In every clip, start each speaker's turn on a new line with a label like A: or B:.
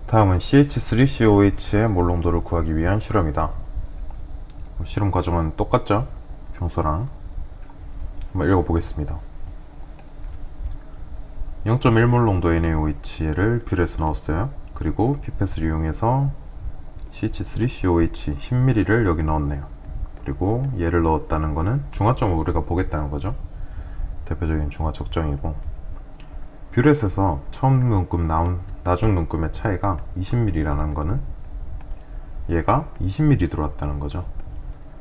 A: 다음은 CH3COH의 몰 농도를 구하기 위한 실험이다. 실험 과정은 똑같죠? 평소랑. 한번 읽어보겠습니다. 0.1몰 농도의 NaOH를 뷰레에서 넣었어요. 그리고 피펫을 이용해서 CH3COH 10ml를 여기 넣었네요. 그리고 얘를 넣었다는 거는 중화점을 우리가 보겠다는 거죠. 대표적인 중화 적정이고, 뷰렛에서 처음 눈금 나온 나중 눈금의 차이가 20mm라는 거는 얘가 20mm 들어왔다는 거죠.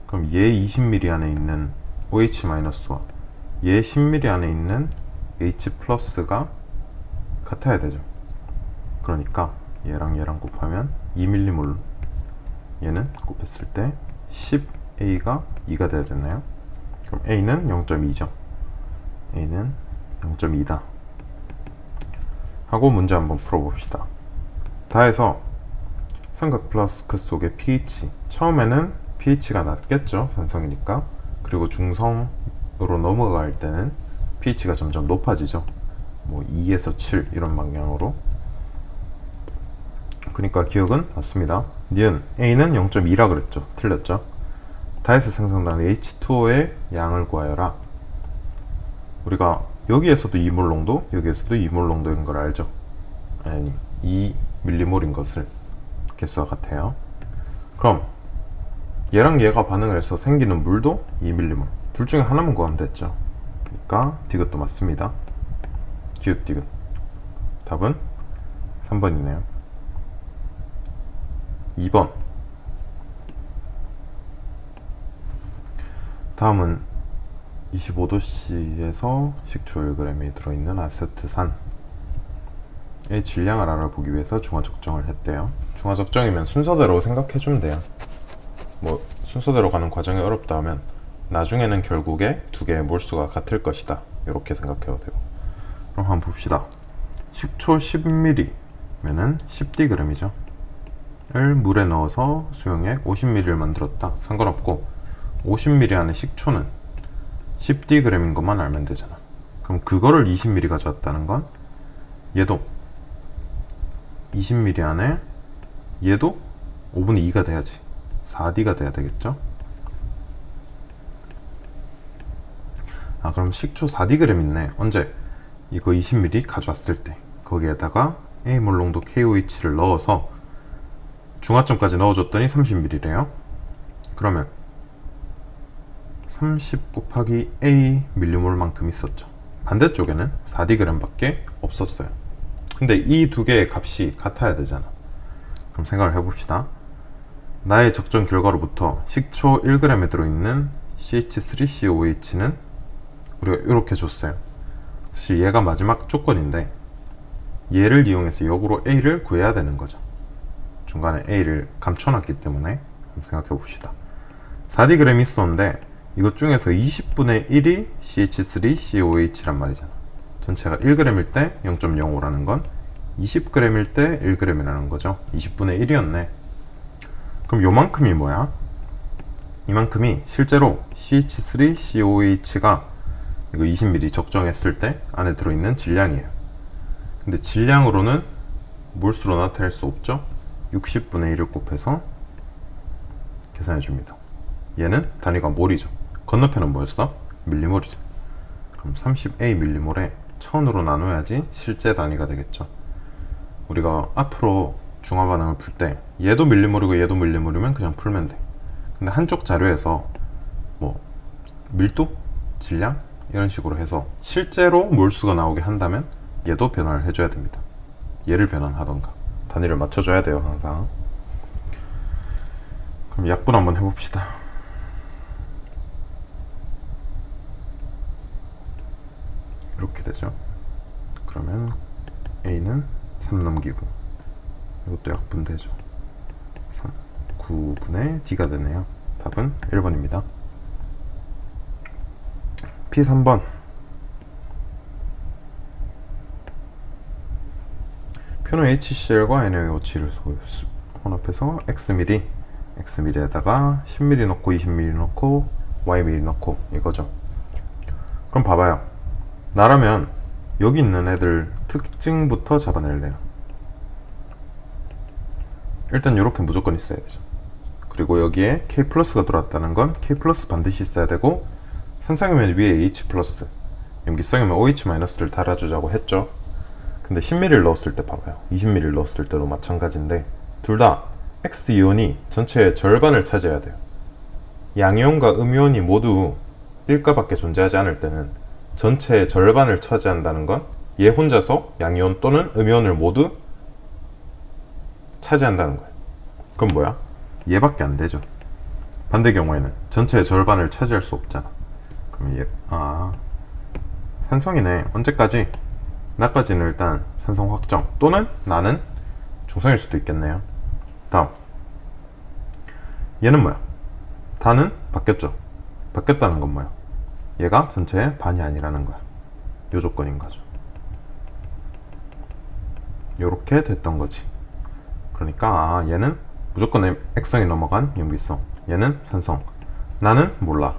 A: 그럼 얘 20mm 안에 있는 OH-와 얘 10mm 안에 있는 H+가 같아야 되죠. 그러니까 얘랑 얘랑 곱하면 2mm몰, 얘는 곱했을 때 10A가 2가 돼야 되나요? 그럼 A는 0.2죠. A는 0.2다 하고 문제 한번 풀어봅시다. 다해서 삼각 플라스크 속의 pH, 처음에는 pH가 낮겠죠, 산성이니까. 그리고 중성으로 넘어갈 때는 pH가 점점 높아지죠. 뭐 2에서 7 이런 방향으로. 그러니까 기억은 맞습니다. 니은 A는 0.2라 그랬죠. 틀렸죠. 다해서 생성되는 H2O의 양을 구하여라. 우리가 여기에서도 2몰 농도, 여기에서도 2몰 농도인 걸 알죠? 아니, 2mm몰인 것을 개수와 같아요. 그럼 얘랑 얘가 반응을 해서 생기는 물도 2mm몰. 둘 중에 하나만 구하면 됐죠. 그러니까 디귿도 맞습니다. 디귿. 답은 3번이네요. 2번. 다음은 25도씨에서 식초 1g이 들어있는 아세트산의 질량을 알아보기 위해서 중화 적정을 했대요. 중화 적정이면 순서대로 생각해주면 돼요. 뭐 순서대로 가는 과정이 어렵다 하면 나중에는 결국에 두 개의 몰수가 같을 것이다, 이렇게 생각해도 되고. 그럼 한번 봅시다. 식초 10ml면은 10dg이죠. 을 물에 넣어서 수용액 50ml를 만들었다. 상관없고 50ml 안에 식초는 10dg인 것만 알면 되잖아. 그럼 그거를 20ml 가져왔다는 건 얘도 20ml 안에 얘도 5분의 2가 돼야지 4D가 돼야 되겠죠. 아, 그럼 식초 4dg 있네. 언제? 이거 20ml 가져왔을 때 거기에다가 A몰 농도 KOH를 넣어서 중화점까지 넣어줬더니 30ml래요. 그러면 30 곱하기 A 밀리몰 만큼 있었죠. 반대쪽에는 4dg 밖에 없었어요. 근데 이 두 개의 값이 같아야 되잖아. 그럼 생각을 해봅시다. 나의 적정 결과로부터 식초 1g에 들어있는 CH3COH는 우리가 이렇게 줬어요. 사실 얘가 마지막 조건인데 얘를 이용해서 역으로 A를 구해야 되는 거죠. 중간에 A를 감춰놨기 때문에 한번 생각해 봅시다. 4dg 있었는데 이것 중에서 20분의 1이 CH3COH란 말이잖아. 전체가 1g일 때 0.05라는 건 20g일 때 1g이라는 거죠. 20분의 1이었네. 그럼 요만큼이 뭐야? 이만큼이 실제로 CH3COH가 이거 20ml 적정했을 때 안에 들어있는 질량이에요. 근데 질량으로는 몰수로 나타낼 수 없죠. 60분의 1을 곱해서 계산해 줍니다. 얘는 단위가 몰이죠. 건너편은 뭐였어? 밀리몰이죠. 그럼 30A 밀리몰에 1000으로 나눠야지 실제 단위가 되겠죠. 우리가 앞으로 중화 반응을 풀 때 얘도 밀리몰이고 얘도 밀리몰이면 그냥 풀면 돼. 근데 한쪽 자료에서 뭐 밀도? 질량? 이런 식으로 해서 실제로 몰수가 나오게 한다면 얘도 변화를 해줘야 됩니다. 얘를 변환하던가 단위를 맞춰줘야 돼요, 항상. 그럼 약분 한번 해봅시다. 이렇게 되죠. 그러면 A는 3 넘기고 이것도 약분되죠. 3, 9분의 D가 되네요. 답은 1번입니다. P3번. 표는 HCl과 NaOH를 혼합해서 Xml에다가 10ml 넣고 20ml 넣고 Yml 넣고 이거죠. 그럼 봐봐요. 나라면 여기 있는 애들 특징부터 잡아낼래요. 일단 이렇게 무조건 있어야 되죠. 그리고 여기에 K 플러스가 들어왔다는 건 K 플러스 반드시 있어야 되고, 산성이면 위에 H 플러스, 염기성이면 OH 마이너스를 달아주자고 했죠. 근데 10ml를 넣었을 때 봐봐요. 20ml를 넣었을 때도 마찬가지인데 둘 다 X이온이 전체의 절반을 차지해야 돼요. 양이온과 음이온이 모두 1가밖에 존재하지 않을 때는 전체의 절반을 차지한다는 건 얘 혼자서 양이온 또는 음이온을 모두 차지한다는 거예요. 그럼 뭐야? 얘밖에 안 되죠. 반대 경우에는 전체의 절반을 차지할 수 없잖아. 그럼 얘, 산성이네. 언제까지? 나까지는 일단 산성 확정, 또는 나는 중성일 수도 있겠네요. 다음, 얘는 뭐야? 다는 바뀌었죠. 바뀌었다는 건 뭐야? 얘가 전체의 반이 아니라는 거야. 요 조건인 거죠. 요렇게 됐던 거지. 그러니까 얘는 무조건 X성이 넘어간 염기성, 얘는 산성, 나는 몰라.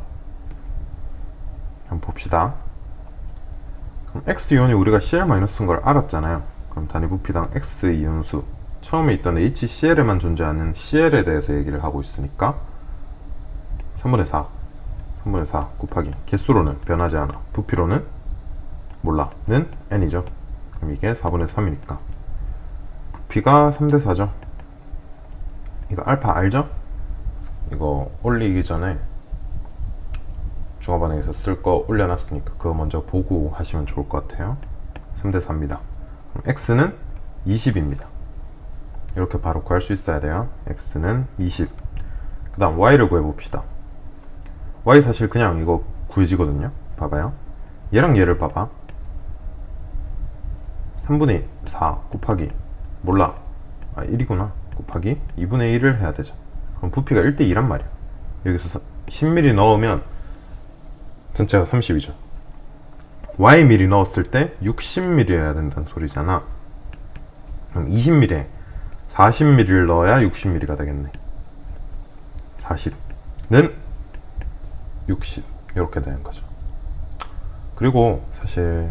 A: 한번 봅시다. 그럼 X이온이 우리가 Cl-인 걸 알았잖아요. 그럼 단위 부피당 X이온수, 처음에 있던 HCl에만 존재하는 Cl에 대해서 얘기를 하고 있으니까 3분의 4 곱하기 개수로는 변하지 않아, 부피로는 몰라 는 N이죠. 그럼 이게 4분의 3이니까 부피가 3대 4죠. 이거 알파 알죠? 이거 올리기 전에 중화반응에서 쓸 거 올려놨으니까 그거 먼저 보고 하시면 좋을 것 같아요. 3대 4입니다. 그럼 X는 20입니다. 이렇게 바로 구할 수 있어야 돼요. X는 20. 그 다음 Y를 구해봅시다. Y 사실 그냥 이거 구해지거든요. 봐봐요. 얘랑 얘를 봐봐. 3분의 4 곱하기 몰라, 1이구나 곱하기 2분의 1을 해야 되죠. 그럼 부피가 1대 2란 말이야. 여기서 10ml 넣으면 전체가 30이죠. Yml 넣었을 때 60ml 해야 된다는 소리잖아. 그럼 20ml에 40ml를 넣어야 60ml가 되겠네. 40는 60 이렇게 되는 거죠. 그리고 사실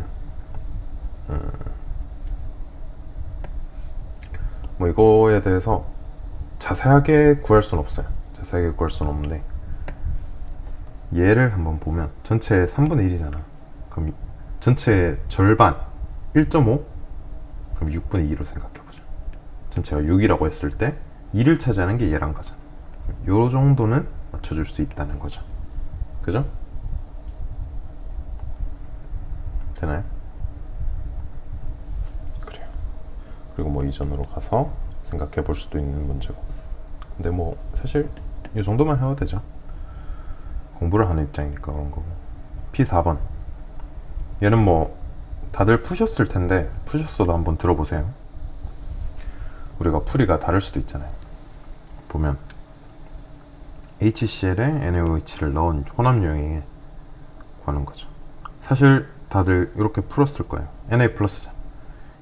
A: 뭐 이거에 대해서 자세하게 구할 수는 없어요. 자세하게 구할 수는 없는데 얘를 한번 보면 전체의 3분의 1이잖아. 그럼 전체의 절반 1.5? 그럼 6분의 2로 생각해보자. 전체가 6이라고 했을 때 2를 차지하는 게 얘란 거잖아. 요 정도는 맞춰줄 수 있다는 거죠. 그죠? 되나요? 그래요. 그리고 뭐 이전으로 가서 생각해 볼 수도 있는 문제고. 근데 뭐 사실 이 정도만 해도 되죠. 공부를 하는 입장이니까 그런 거고. P4번. 얘는 뭐 다들 푸셨을 텐데 푸셨어도 한번 들어보세요. 우리가 풀이가 다를 수도 있잖아요. 보면 HCl에 NaOH를 넣은 혼합유형에 구하는 거죠. 사실 다들 이렇게 풀었을 거예요. Na 플러스잖아.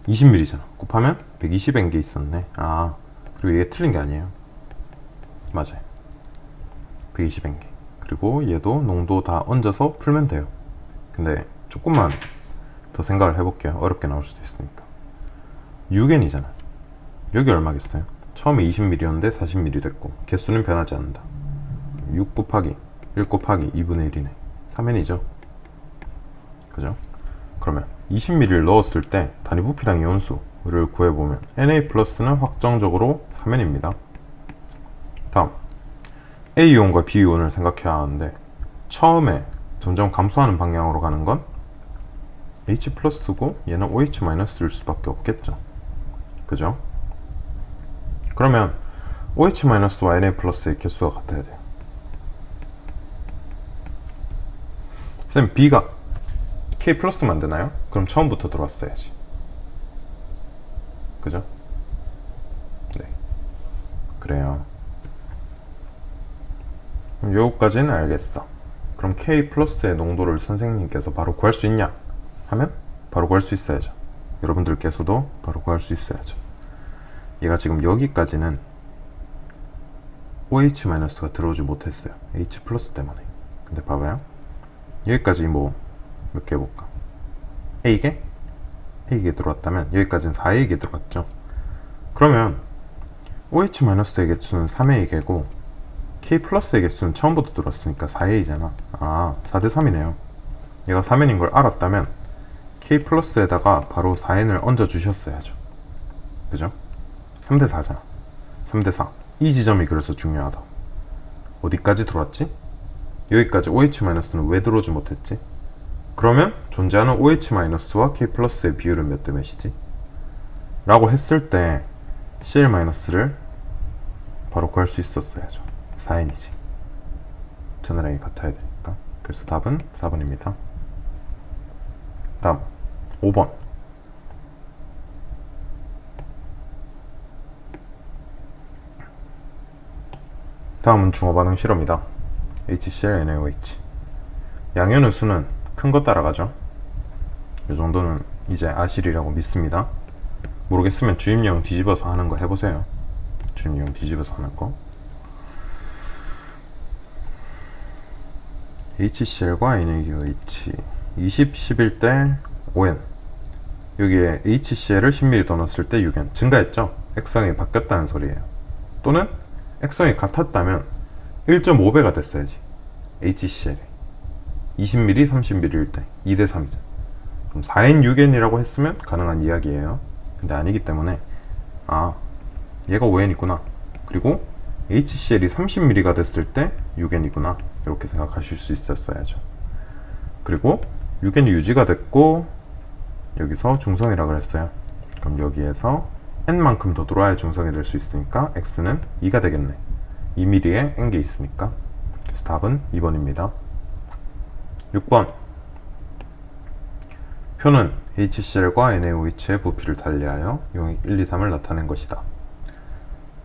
A: 20ml잖아. 곱하면 120N게 있었네. 그리고 이게 틀린 게 아니에요. 맞아요. 120N게. 그리고 얘도 농도 다 얹어서 풀면 돼요. 근데 조금만 더 생각을 해볼게요. 어렵게 나올 수도 있으니까. 6N이잖아. 여기 얼마겠어요? 처음에 20ml였는데 40ml 됐고 개수는 변하지 않는다. 6 곱하기 1 곱하기 2분의 1이네. 3N이죠. 그죠? 그러면 20ml를 넣었을 때 단위 부피당 이온수를 구해보면 Na 플러스는 확정적으로 3N입니다. 다음 A이온과 B이온을 생각해야 하는데 처음에 점점 감소하는 방향으로 가는 건 H 플러스고 얘는 OH 마이너스일 수밖에 없겠죠. 그죠? 그러면 OH 마이너스와 Na 플러스의 개수가 같아야 돼요. 쌤, B가 K 플러스만 되나요? 그럼 처음부터 들어왔어야지. 그죠? 네. 그래요. 그럼 요거까지는 알겠어. 그럼 K 플러스의 농도를 선생님께서 바로 구할 수 있냐? 하면 바로 구할 수 있어야죠. 여러분들께서도 바로 구할 수 있어야죠. 얘가 지금 여기까지는 OH-가 들어오지 못했어요. H 플러스 때문에. 근데 봐봐요. 여기까지 뭐 몇 개 해볼까? A개 들어왔다면 여기까지는 4A개 들어갔죠. 그러면 OH-의 개수는 3의 개고 K 플러스의 개수는 처음부터 들었으니까 4A잖아. 아, 4대 3이네요. 얘가 3N인 걸 알았다면 K 플러스에다가 바로 4N을 얹어 주셨어야죠. 그죠? 3대 4잖아. 3대 4. 이 지점이 그래서 중요하다. 어디까지 들어왔지? 여기까지 OH-는 왜 들어오지 못했지? 그러면 존재하는 OH-와 K 플러스의 비율은 몇 대 몇이지? 라고 했을 때 Cl-를 바로 구할 수 있었어야죠. 4N이지. 전화량이 같아야 되니까. 그래서 답은 4번입니다. 다음 5번. 다음은 중화반응 실험이다. HCl, NaOH. 양연의 수는 큰 거 따라가죠. 이 정도는 이제 아실이라고 믿습니다. 모르겠으면 주입령 뒤집어서 하는 거 해보세요. 주입령 뒤집어서 하는 거. HCl과 NaOH 20, 11대 5N. 여기에 HCl을 10ml 더 넣었을 때 6N 증가했죠. 액성이 바뀌었다는 소리예요. 또는 액성이 같았다면 1.5배가 됐어야지. HCl이 20ml, 30ml일 때 2대 3이죠. 그럼 4N, 6N이라고 했으면 가능한 이야기예요. 근데 아니기 때문에 아, 얘가 5N이구나. 그리고 HCl이 30ml가 됐을 때 6N이구나. 이렇게 생각하실 수 있었어야죠. 그리고 6N이 유지가 됐고 여기서 중성이라고 그랬어요. 그럼 여기에서 N만큼 더 들어와야 중성이 될 수 있으니까 X는 2가 되겠네. 2mm에 N개 있으니까. 그래서 답은 2번입니다. 6번. 표는 HCl과 NaOH의 부피를 달리하여 용액 1, 2, 3을 나타낸 것이다.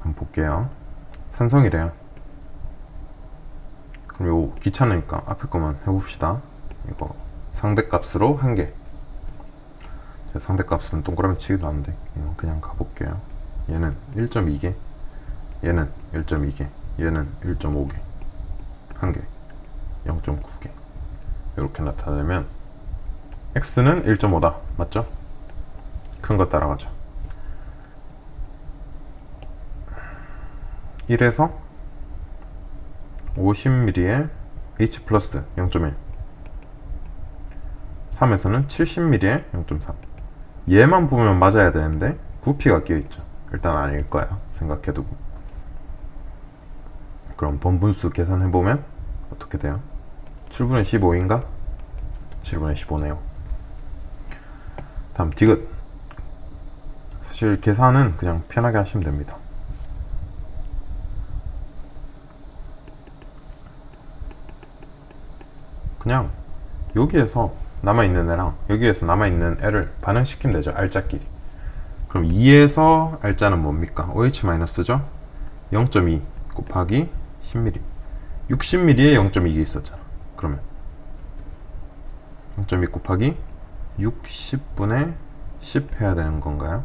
A: 한번 볼게요. 산성이래요. 그럼 요 귀찮으니까 앞에 거만 해봅시다. 이거 상대값으로 1개. 상대값은 동그라미 치기도 하는데 그냥 가볼게요. 얘는 1.2개, 얘는 1.2개, 얘는 1.5개, 1개, 0.9개 이렇게 나타내면 X는 1.5다. 맞죠? 큰 거 따라가죠. 1에서 50ml에 H 플러스 0.1, 3에서는 70ml에 0.3. 얘만 보면 맞아야 되는데 부피가 끼어있죠. 일단 아닐 거야. 생각해두고. 그럼 번분수 계산해보면 어떻게 돼요? 7분의 15인가? 7분의 15네요. 다음 디귿. 사실 계산은 그냥 편하게 하시면 됩니다. 그냥 여기에서 남아있는 애랑 여기에서 남아있는 애를 반응시키면 되죠. 알짜끼리. 그럼 2에서 알짜는 뭡니까? OH-죠? 0.2 곱하기 10ml. 60ml에 0.2개 있었잖아. 그러면 0.2 곱하기 60분의 10 해야 되는 건가요?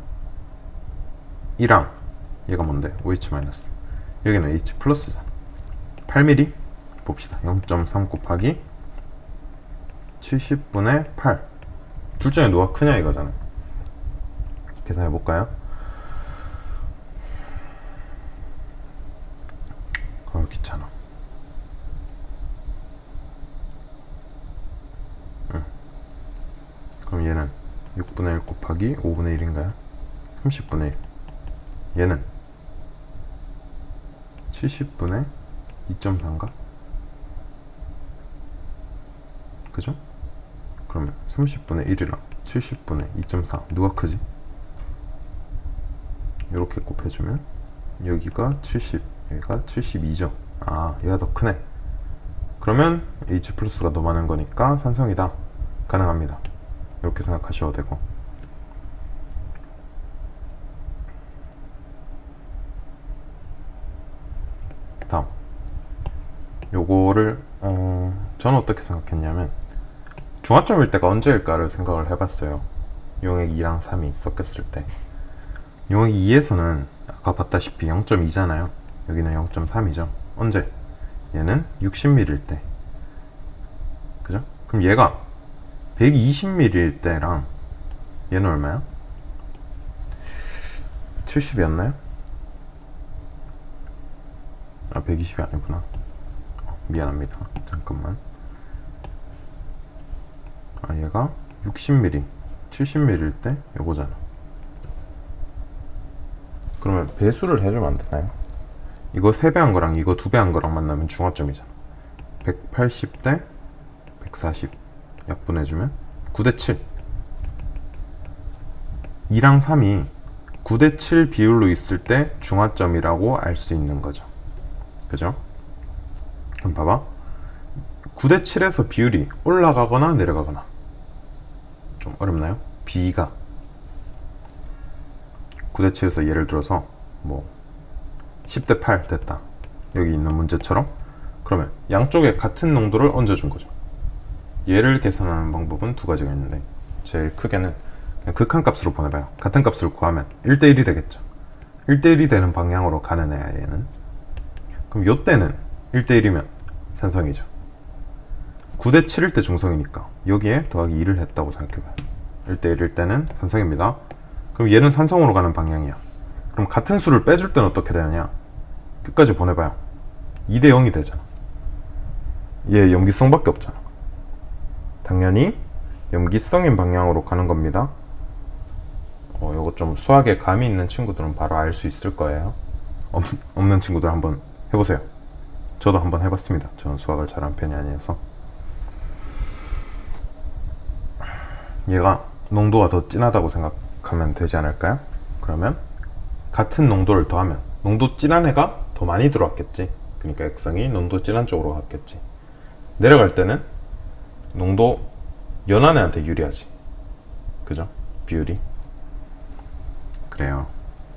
A: 이랑 얘가 뭔데? OH-. 여기는 H 플러스잖아. 8ml 봅시다. 0.3 곱하기 70분의 8. 둘 중에 누가 크냐 이거잖아. 계산해 볼까요? 귀찮아. 그럼 얘는 6분의 1 곱하기 5분의 1인가요? 30분의 1. 얘는 70분의 2.4인가? 그죠? 그러면 30분의 1이랑 70분의 2.4 누가 크지? 이렇게 곱해주면 여기가 70, 여기가 72죠. 아, 얘가 더 크네. 그러면 H 플러스가 더 많은 거니까 산성이다. 가능합니다. 이렇게 생각하셔도 되고. 다음 요거를 저는 어떻게 생각했냐면 중화점일 때가 언제일까를 생각을 해봤어요. 용액 2랑 3이 섞였을 때 용액 2에서는 아까 봤다시피 0.2잖아요. 여기는 0.3이죠. 언제? 얘는 60ml일 때. 그죠? 그럼 얘가 120ml일 때랑 얘는 얼마야? 70이었나요? 120이 아니구나. 미안합니다. 잠깐만. 얘가 60mm, 70mm일 때 요거잖아. 그러면 배수를 해주면 안 되나요? 이거 3배 한 거랑 이거 2배 한 거랑 만나면 중화점이잖아. 180 대 140 약분해주면 9대 7. 2랑 3이 9대 7 비율로 있을 때 중화점이라고 알 수 있는 거죠. 그죠? 그럼 봐봐. 9대 7에서 비율이 올라가거나 내려가거나. 좀 어렵나요? B가 9대 7에서 예를 들어서 뭐 10대 8 됐다. 여기 있는 문제처럼. 그러면 양쪽에 같은 농도를 얹어준 거죠. 얘를 계산하는 방법은 두 가지가 있는데, 제일 크게는 그냥 극한값으로 보내봐요. 같은 값을 구하면 1대1이 되겠죠. 1대1이 되는 방향으로 가는 애야 얘는. 그럼 요때는 1대1이면 산성이죠. 9대 7일 때 중성이니까 여기에 더하기 2를 했다고 생각해봐요. 1대1일 때는 산성입니다. 그럼 얘는 산성으로 가는 방향이야. 그럼 같은 수를 빼줄 때는 어떻게 되느냐? 끝까지 보내봐요. 2대 0이 되잖아. 얘 염기성밖에 없잖아. 당연히 염기성인 방향으로 가는 겁니다. 요거 좀 수학에 감이 있는 친구들은 바로 알 수 있을 거예요. 없는 친구들 한번 해보세요. 저도 한번 해봤습니다. 저는 수학을 잘하는 편이 아니어서. 얘가 농도가 더 진하다고 생각하면 되지 않을까요? 그러면 같은 농도를 더하면 농도 진한 애가 더 많이 들어왔겠지. 그러니까 액성이 농도 진한 쪽으로 갔겠지. 내려갈 때는 농도 연한 애한테 유리하지. 그죠? 비율이. 그래요.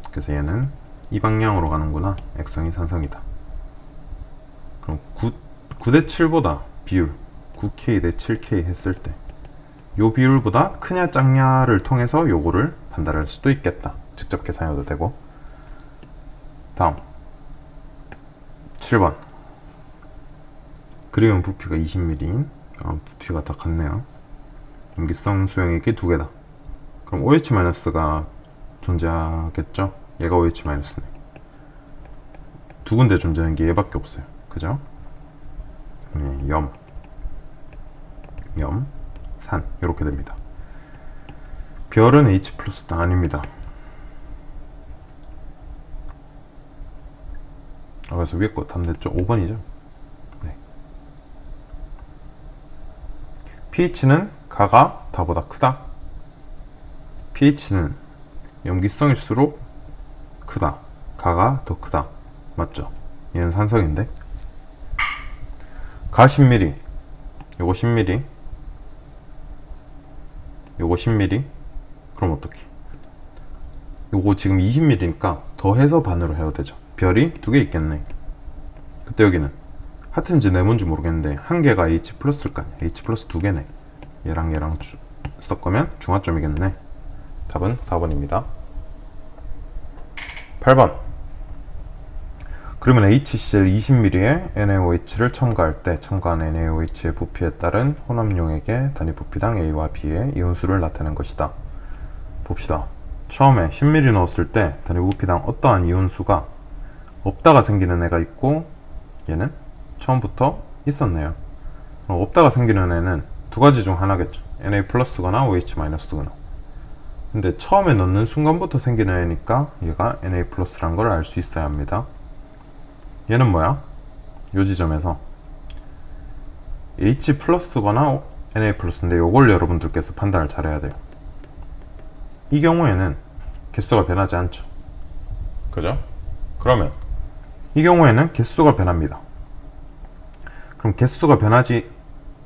A: 그래서 얘는 이 방향으로 가는구나. 액성이 산성이다. 그럼 9대 7보다 비율 9K 대 7K 했을 때 요 비율보다 크냐 작냐를 통해서 요거를 판단할 수도 있겠다. 직접 계산해도 되고. 다음 7번. 그리움 부피가 20mm인 부피가 다 같네요. 염기성 수용액이 두 개다. 그럼 OH-가 존재하겠죠? 얘가 OH-네. 두 군데 존재하는 게 얘밖에 없어요. 그죠? 네, 염, 산 이렇게 됩니다. 별은 H+다 아닙니다. 그래서 위에 거 답 냈죠? 5번이죠? 네. pH는 가가 다보다 크다. pH는 염기성일수록 크다. 가가 더 크다. 맞죠? 얘는 산성인데. 가 10mm, 요거 10mm, 요거 10mm. 그럼 어떡해? 요거 지금 20mm니까 더해서 반으로 해야 되죠. 별이 두 개 있겠네. 그때 여기는 하트인지 네모인지 모르겠는데 한 개가 H 플러스일 거 아니야. H 플러스 두 개네. 얘랑 섞으면 중화점이겠네. 답은 4번입니다. 8번. 그러면 HCl 20ml에 NaOH를 첨가할 때 첨가한 NaOH의 부피에 따른 혼합용액의 단위 부피당 A와 B의 이온수를 나타낸 것이다. 봅시다. 처음에 10ml 넣었을 때 단위 부피당 어떠한 이온수가 없다가 생기는 애가 있고, 얘는 처음부터 있었네요. 없다가 생기는 애는 두 가지 중 하나겠죠. Na 플러스거나 OH 마이너스거나. 근데 처음에 넣는 순간부터 생기는 애니까 얘가 Na 플러스란 걸 알 수 있어야 합니다. 얘는 뭐야? 요 지점에서 H 플러스거나 Na 플러스인데 요걸 여러분들께서 판단을 잘해야 돼요. 이 경우에는 개수가 변하지 않죠. 그죠? 그러면 이 경우에는 개수가 변합니다. 그럼 개수가 변하지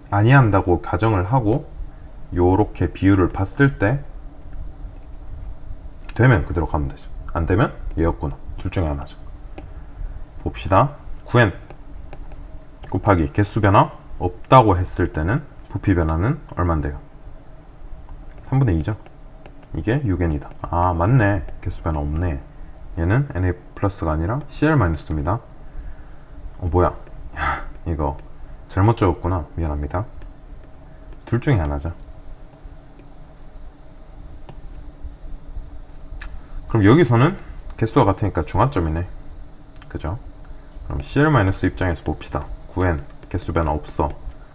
A: 아니한다고 가정을 하고 요렇게 비율을 봤을 때 되면 그대로 가면 되죠. 안 되면 얘였구나. 둘 중에 하나죠. 봅시다. 9n 곱하기 개수 변화 없다고 했을 때는 부피 변화는 얼만데요? 3분의 2죠. 이게 6n이다. 아 맞네. 개수 변화 없네. 얘는 Na 플러스가 아니라 Cl 마이너스입니다. 뭐야 이거 잘못 적었구나. 미안합니다. 둘 중에 하나죠. 그럼 여기서는 개수가 같으니까 중화점이네. 그죠? 그럼 CL- 입장에서 봅시다. 9n 개수 변화 없어.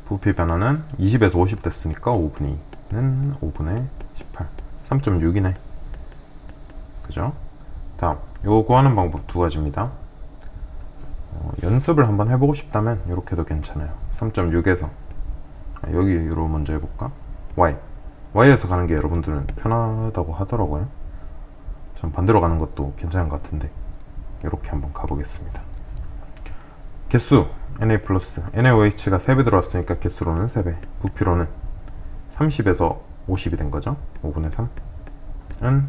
A: 부피 변화는 20에서 50 됐으니까 5분의 2는 5분의 18 3.6이네. 그죠? 다음 요거 구하는 방법 두 가지입니다. 연습을 한번 해보고 싶다면 이렇게도 괜찮아요. 3.6에서 여기로 먼저 해볼까? Y에서 가는 게 여러분들은 편하다고 하더라고요. 전 반대로 가는 것도 괜찮은 것 같은데 이렇게 한번 가보겠습니다. 개수 NA 플러스 NaOH가 3배 들어왔으니까 개수로는 3배, 부피로는 30에서 50이 된 거죠. 5분의 3은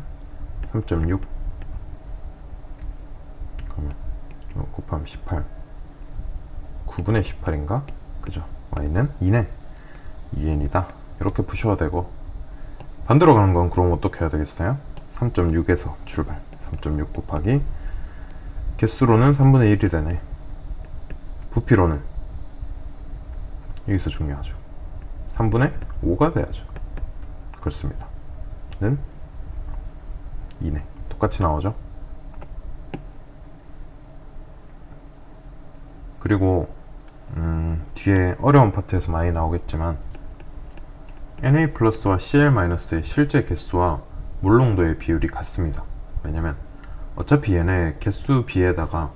A: 3.6 그러면 이거 곱하면 18 9분의 18인가? 그죠? Y는 2네 2n이다. 이렇게 푸셔도 되고, 반대로 가는 건 그럼 어떻게 해야 되겠어요? 3.6에서 출발. 3.6 곱하기 개수로는 3분의 1이 되네. 부피로는 여기서 중요하죠. 3분의 5가 돼야죠. 그렇습니다. 는 2네. 똑같이 나오죠. 그리고 뒤에 어려운 파트에서 많이 나오겠지만 Na 플러스와 Cl-의 실제 개수와 물농도의 비율이 같습니다. 왜냐면 어차피 얘네 개수 비에다가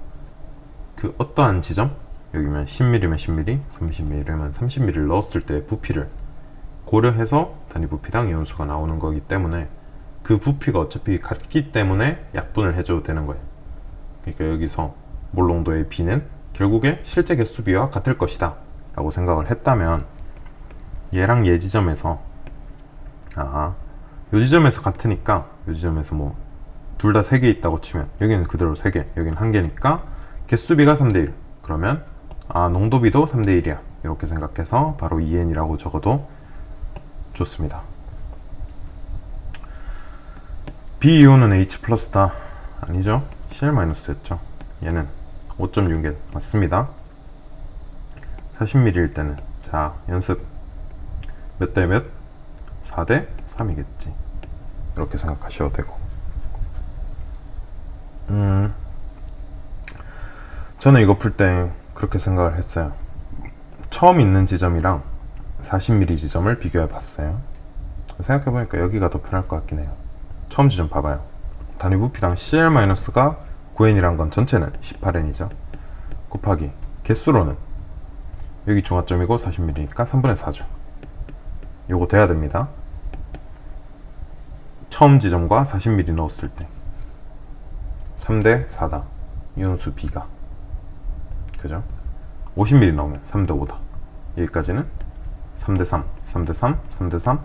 A: 그 어떠한 지점, 여기면 10mm면 10mm, 30mm면 30mm를 넣었을 때 부피를 고려해서 단위 부피당 이온수가 나오는 거기 때문에 그 부피가 어차피 같기 때문에 약분을 해줘도 되는 거예요. 그러니까 여기서 몰농도의 B는 결국에 실제 개수 비와 같을 것이다 라고 생각을 했다면, 얘랑 얘 지점에서 요 지점에서 같으니까, 요 지점에서 뭐 둘 다 3개 있다고 치면 여기는 그대로 3개, 여기는 1개니까 개수비가 3대1 그러면 농도비도 3대1이야 이렇게 생각해서 바로 2n이라고 적어도 좋습니다. B이온은 H 플러스다. 아니죠? Cl 마이너스였죠. 얘는 5.6n 맞습니다. 40ml일 때는 자 연습 몇 대 몇? 4대 3이겠지. 이렇게 생각하셔도 되고, 저는 이거 풀 때 그렇게 생각을 했어요. 처음 있는 지점이랑 40mm 지점을 비교해 봤어요. 생각해보니까 여기가 더 편할 것 같긴 해요. 처음 지점 봐봐요. 단위 부피당 Cl-가 9n이란 건 전체는 18n이죠. 곱하기 개수로는 여기 중화점이고 40mm니까 3분의 4죠. 요거 돼야 됩니다. 처음 지점과 40mm 넣었을 때 3대 4다. 이온수 B가. 그죠? 50mm 넣으면 3대 5다. 여기까지는 3대 3, 3대 3, 3대 3.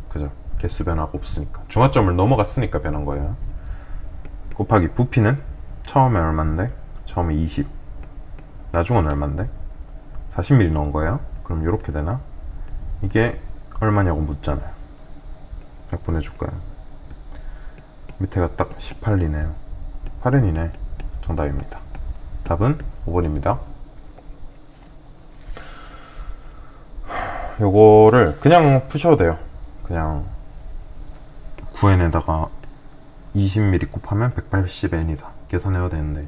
A: 그죠? 개수 변화가 없으니까. 중화점을 넘어갔으니까 변한 거예요. 곱하기 부피는 처음에 얼만데? 처음에 20. 나중은 얼만데? 40mm 넣은 거예요. 그럼 이렇게 되나? 이게 얼마냐고 묻잖아요. 약분해 줄까요? 밑에가 딱 18이네요. 8n이네. 정답입니다. 답은 5번입니다. 요거를 그냥 푸셔도 돼요. 그냥 9n에다가 20mm 곱하면 180n이다 계산해야 되는데,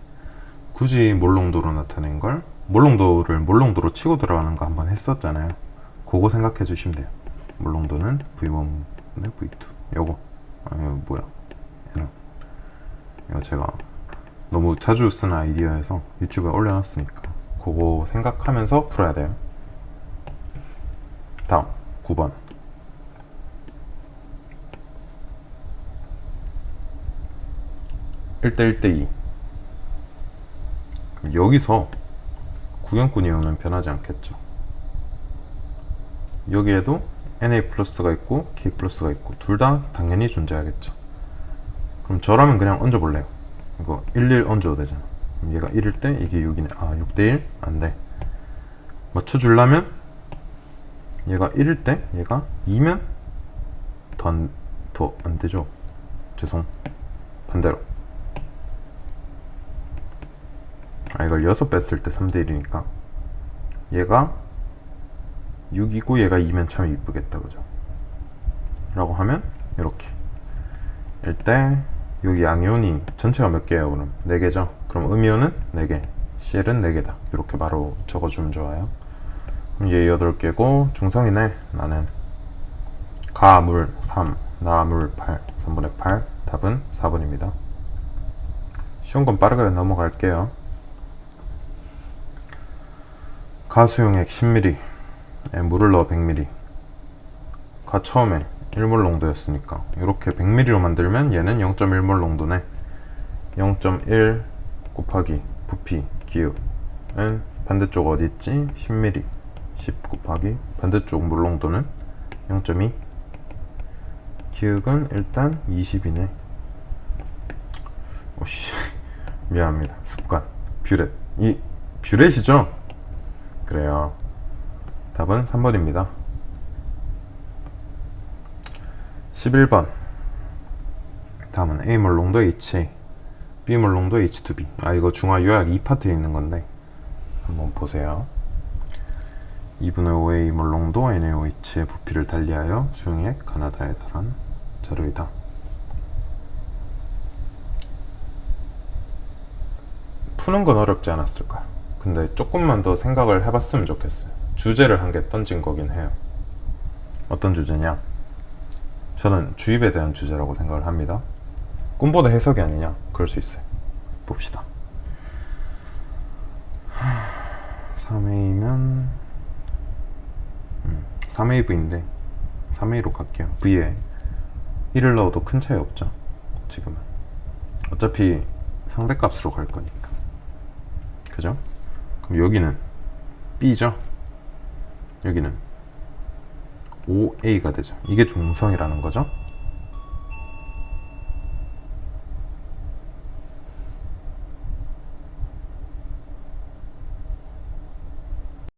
A: 굳이 몰농도로 나타낸 걸 몰농도를 몰농도로 치고 들어가는 거 한번 했었잖아요. 그거 생각해 주시면 돼요. 몰농도는 V1분의 V2. 요거 이거 뭐야, 얘는 이거 제가 너무 자주 쓰는 아이디어여서 유튜브에 올려놨으니까 그거 생각하면서 풀어야 돼요. 다음 9번. 1대 1대 2. 여기서 구경꾼 이온은 변하지 않겠죠. 여기에도 Na 플러스가 있고 K 플러스가 있고 둘 다 당연히 존재하겠죠. 그럼 저라면 그냥 얹어볼래요. 이거 1, 1 얹어도 되잖아. 그럼 얘가 1일 때 이게 6이네. 6대 1? 안 돼. 맞춰주려면 얘가 1일 때 얘가 2면 더 안 되죠. 죄송. 반대로. 이걸 6 뺐을 때 3대 1이니까 얘가 6이고 얘가 2면 참 이쁘겠다. 그죠? 라고 하면 이렇게. 일 때 여기 양이온이 전체가 몇 개예요? 그럼 4개죠. 그럼 음이온은 4개. CL은 4개다. 이렇게 바로 적어주면 좋아요. 그럼 얘 8개고 중성이네. 나는 가, 물 3, 나, 물 8, 3분의 8. 답은 4번입니다. 쉬운 건 빠르게 넘어갈게요. 가수용액 10ml, 물을 넣어 100ml. 가 처음에 1몰 농도였으니까 이렇게 100ml로 만들면 얘는 0.1몰 농도네. 0.1 곱하기 부피 기압은 반대쪽 어디 있지? 10ml. 10 곱하기 반대쪽 물 농도는 0.2. 기압은 일단 20이네. 오씨, 미안합니다. 습관. 뷰렛. 이 뷰렛이죠? 그래요. 답은 3번입니다. 11번. 다음은 A몰 농도 HA, B몰 농도 H2B. 이거 중화 요약 2파트에 있는 건데 한번 보세요. 2분의 5A 몰 농도 NaOH의 부피를 달리하여 수용액 가나다에 달한 자료이다. 푸는 건 어렵지 않았을까요? 근데 조금만 더 생각을 해봤으면 좋겠어요. 주제를 한 개 던진 거긴 해요. 어떤 주제냐? 저는 주입에 대한 주제라고 생각을 합니다. 꿈보다 해석이 아니냐? 그럴 수 있어요. 봅시다. 3A면 3AV인데 3A로 갈게요. V에 1을 넣어도 큰 차이 없죠. 지금은 어차피 상대값으로 갈 거니까. 그죠? 그럼 여기는 B죠? 여기는 5A가 되죠. 이게 중성이라는 거죠.